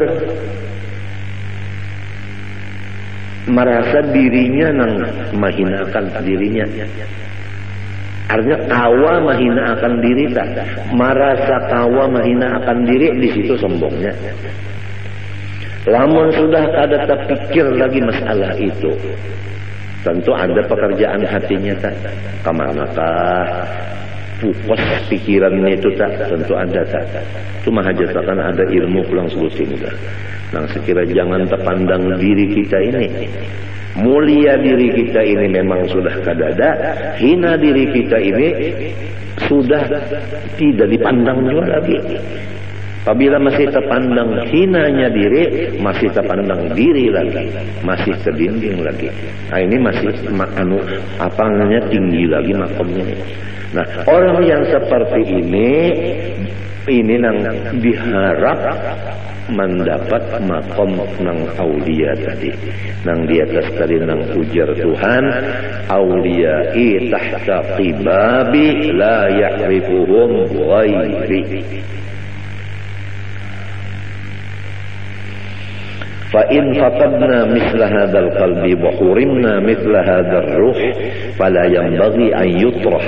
Merasa dirinya nang mahinakan dirinya. Artinya kawa mahina akan diri tak? Merasa kawa mahina akan diri, di situ sombongnya. Lamun sudah kada terpikir lagi masalah itu, tentu ada pekerjaan hatinya tak? Kemanakah fokus pikirannya itu tak? Tentu ada tak? Cuma hajat akan ada ilmu pulang sebutin tak? Nah, sekira jangan terpandang diri kita ini. Mulia diri kita ini memang sudah kadada, hina diri kita ini sudah tidak dipandang juga lagi. Apabila masih terpandang hinanya diri, masih terpandang diri lagi, masih terdinding lagi. Nah, ini masih apa namanya, tinggi lagi makamnya. Nah, orang yang seperti ini nang diharap mendapat makom nang aulia tadi, nang di atas tadi nang ujar Tuhan, auliyai tahta qibabi la ya'rifuhum ghairi. فإن فقدنا مثل هذا القلب وحرمنا مثل هذا الروح فلا ينبغي أن يطرح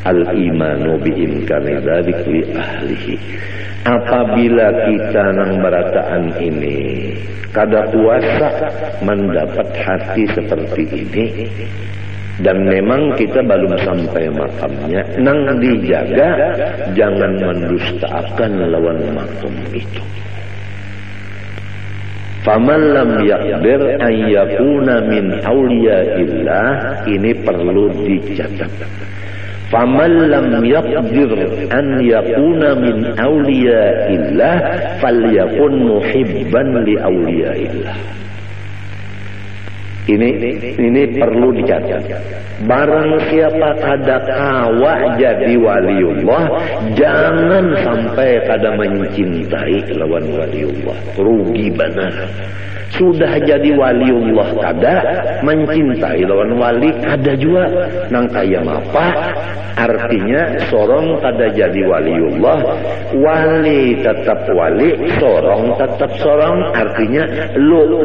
الإيمان بإمكان ذلك لأهله. Apabila kita nang berataan ini kada kuasa mendapat hati seperti ini, dan memang kita belum sampai makamnya, nang dijaga jangan mendustakan lawan makam itu. Faman lam yaqdir an yakuna min awliyaillah, ini perlu dicatat. Faman lam yaqdir an yakuna min awliyaillah falyakun muhibban li awliyaillah. Ini perlu dicatat. Barang siapa kada kawa jadi waliullah, jangan sampai kada mencintai lawan waliullah. Rugi benar. Sudah jadi waliullah kada, mencintai lawan wali kada juga. Nang kaya apa? Artinya sorong kada jadi waliullah, wali tetap wali, sorong tetap sorong. Artinya lo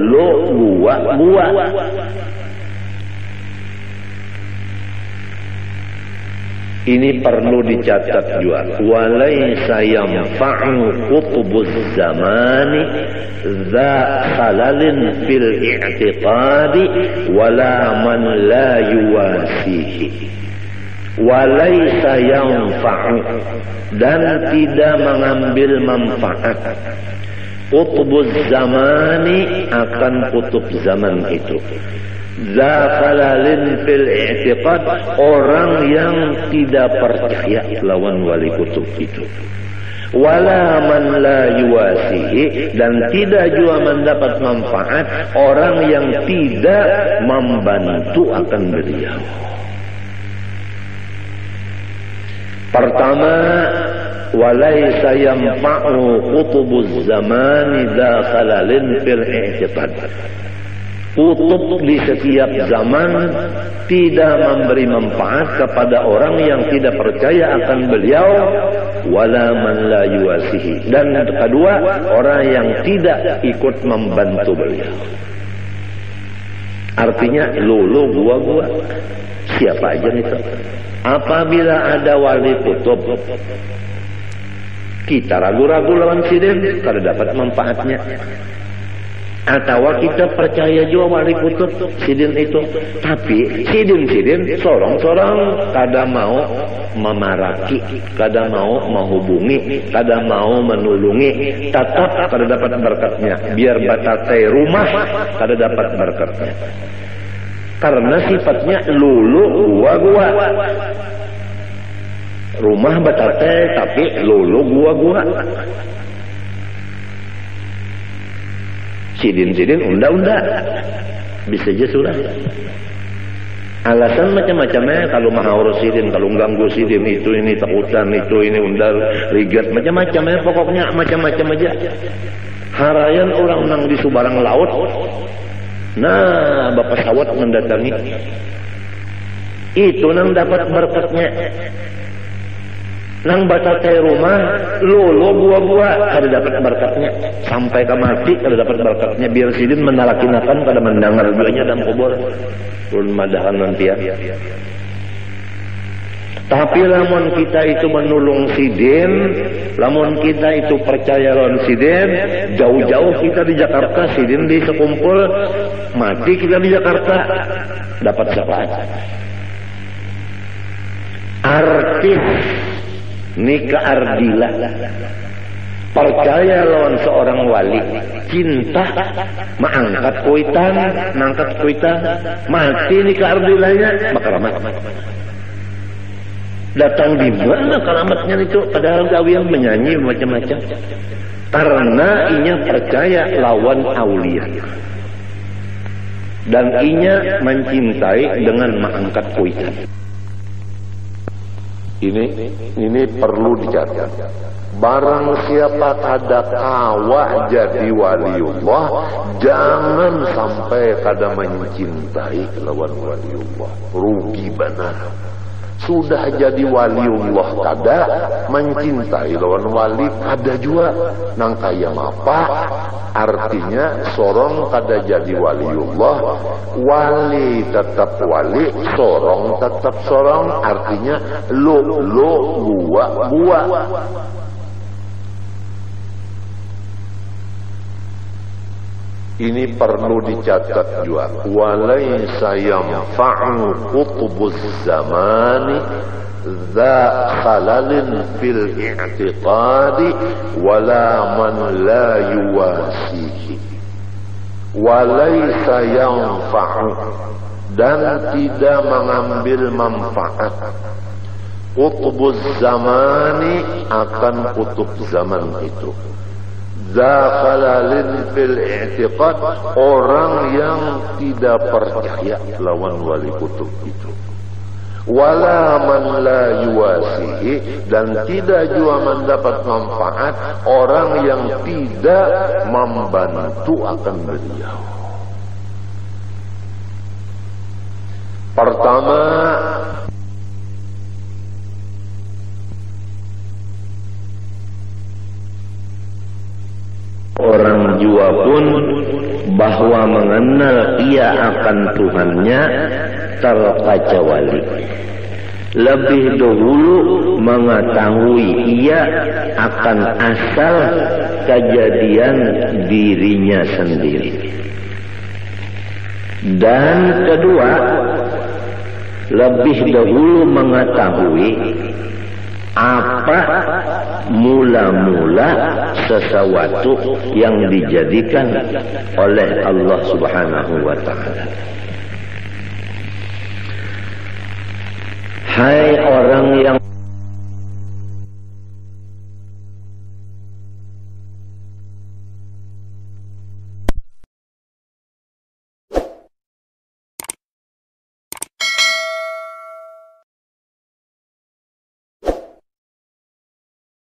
gua. Ini perlu dicatat juga. Walaysa yanfa'u qutbuz zamani dza khalalin fil i'tiqadi wala man la yuwasihi. Walaysa yanfa'u, dan tidak mengambil manfaat qutbuz zamani akan kutub zaman itu. Zafalalin fil i'tiqad, orang yang tidak percaya lawan wali kutub itu. Wala man la yuwasihi, dan tidak juga mendapat manfaat orang yang tidak membantu akan beliau. Pertama, walaysa yanfa'u qutubuz zamani zafalalin fil i'tiqad. Kutub di setiap zaman tidak memberi manfaat kepada orang yang tidak percaya akan beliau, wala man la yuwasihi, dan kedua, orang yang tidak ikut membantu beliau. Artinya lulu gua siapa aja itu. Apabila ada wali kutub kita ragu-ragu lawan sidin, kada dapat manfaatnya. Atau kita percaya juga wali kutub sidin itu, tapi sidin sorong-sorong kada mau memaraki, kada mau menghubungi, kada mau menulungi, tetap kada dapat berkatnya. Biar batatai rumah kada dapat berkatnya, karena sifatnya lulu gua. Rumah batatai tapi lulu gua. Sidin unda bisa aja sudah. Alasan macam-macamnya kalau maha urus sidin, kalau ganggu sidin itu ini takutan itu ini undal rigat macam-macamnya, pokoknya macam-macam aja. Harayan orang nang di subarang laut, nah bapak sawat mendatangi itu nang dapat berkatnya. Nang batatai rumah lolo gua ada dapat berkatnya, sampai ke mati ada dapat berkatnya. Biar sidin menalakinakan pada mendengar duanya dalam kubur ulun madahan nanti ya. Tapi lamun kita itu menulung sidin, lamun kita itu percaya lawan sidin, jauh-jauh kita di Jakarta, sidin di sekumpul, mati kita di Jakarta, dapat syafaat. Artis nikah ardilah, percaya lawan seorang wali, cinta, mangkat kuitan, mati nikah ardilahnya, makaramat. Datang di mana keramatnya itu? Padahal gawian menyanyi macam-macam. Karena inya percaya lawan aulia, dan inya mencintai dengan mangkat kuitan. Ini perlu dicatat. Barang siapa kada kawa jadi waliullah, jangan sampai kada mencintai lawan waliullah. Rugi benar. Sudah jadi waliullah kada, mencintai lawan wali kada juga. Nang kaya apa? Artinya sorong kada jadi waliullah, wali tetap wali, sorong tetap sorong. Artinya lo gua. Ini perlu dicatat juga. Walaysa yanfa'u qutbuz zamani dza khalalin fil i'tiqadi wala man la yuwasihi. Walaysa yanfa'u, dan tidak mengambil manfaat qutbuz zamani akan kutub zaman itu. Zakhalalin fil i'tiqad, orang yang tidak percaya lawan wali kutub itu. Wala man la yuwasihi, dan tidak juga mendapat manfaat orang yang tidak membantu akan beliau. Pertama, orang jua pun bahwa mengenal ia akan Tuhannya terkecuali. Lebih dahulu mengetahui ia akan asal kejadian dirinya sendiri. Dan kedua, lebih dahulu mengetahui apa mula-mula sesuatu yang dijadikan oleh Allah Subhanahu wa ta'ala. Hai orang yang